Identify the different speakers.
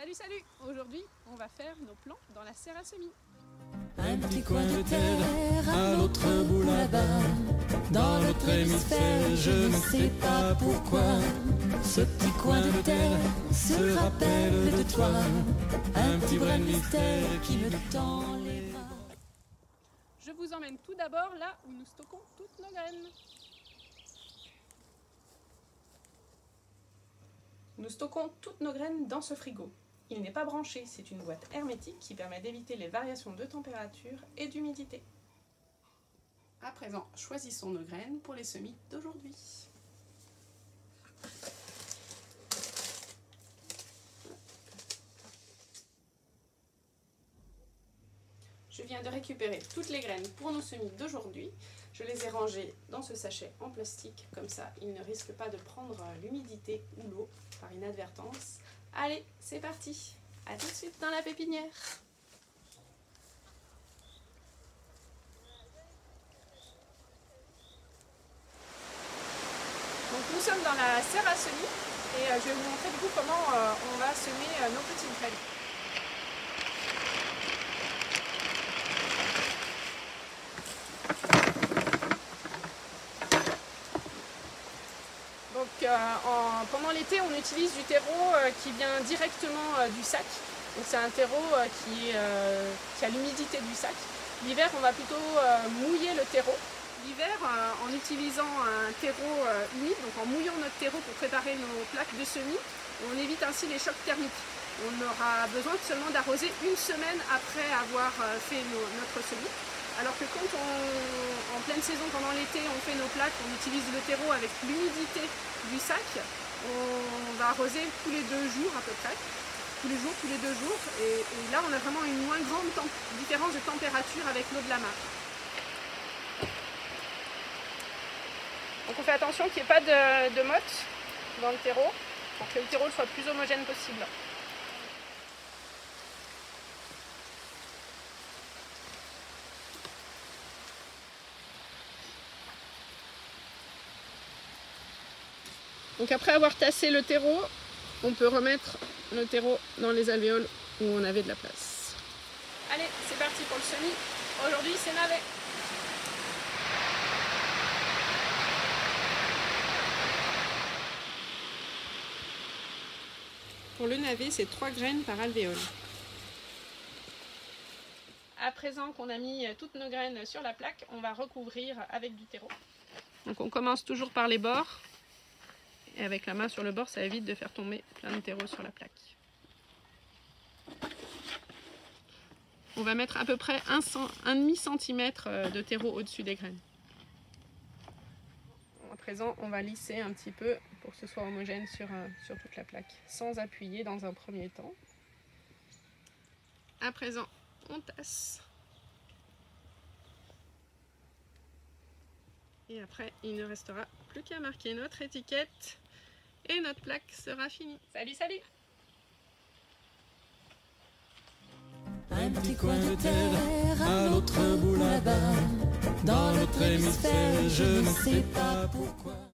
Speaker 1: Salut, salut! Aujourd'hui, on va faire nos plants dans la serre à semis.
Speaker 2: Un petit coin de terre à l'autre bout là-bas, dans l'autre hémisphère, je ne sais pas pourquoi. Ce petit coin de terre se rappelle de toi, un petit brin de mystère qui me tend les bras.
Speaker 1: Je vous emmène tout d'abord là où nous stockons toutes nos graines. Nous stockons toutes nos graines dans ce frigo. Il n'est pas branché, c'est une boîte hermétique qui permet d'éviter les variations de température et d'humidité. À présent, choisissons nos graines pour les semis d'aujourd'hui. Je viens de récupérer toutes les graines pour nos semis d'aujourd'hui. Je les ai rangées dans ce sachet en plastique, comme ça ils ne risquent pas de prendre l'humidité ou l'eau par inadvertance. Allez, c'est parti! A tout de suite dans la pépinière! Donc nous sommes dans la serre à semis et je vais vous montrer du coup comment on va semer nos petites graines. Donc pendant l'été on utilise du terreau qui vient directement du sac. Donc c'est un terreau qui a l'humidité du sac. L'hiver on va plutôt mouiller le terreau. L'hiver en utilisant un terreau humide, donc en mouillant notre terreau pour préparer nos plaques de semis, on évite ainsi les chocs thermiques. On aura besoin seulement d'arroser une semaine après avoir fait notre semis. Alors que quand en pleine saison, pendant l'été, on fait nos plaques, on utilise le terreau avec l'humidité du sac, on va arroser tous les 2 jours à peu près, tous les 2 jours, et là on a vraiment une moins grande différence de température avec l'eau de la mare. Donc on fait attention qu'il n'y ait pas de motte dans le terreau, pour que le terreau soit le plus homogène possible. Donc après avoir tassé le terreau, on peut remettre le terreau dans les alvéoles où on avait de la place. Allez, c'est parti pour le semis. Aujourd'hui, c'est navet. Pour le navet, c'est 3 graines par alvéole. À présent qu'on a mis toutes nos graines sur la plaque, on va recouvrir avec du terreau. Donc on commence toujours par les bords. Et avec la main sur le bord, ça évite de faire tomber plein de terreau sur la plaque. On va mettre à peu près un demi-centimètre de terreau au-dessus des graines. À présent, on va lisser un petit peu pour que ce soit homogène sur toute la plaque, sans appuyer dans un premier temps. À présent, on tasse. Et après, il ne restera plus qu'à marquer notre étiquette et notre plaque sera finie. Salut, salut!
Speaker 2: Un petit coin de terre à l'autre bout là-bas, dans l'autre hémisphère, je ne sais pas pourquoi.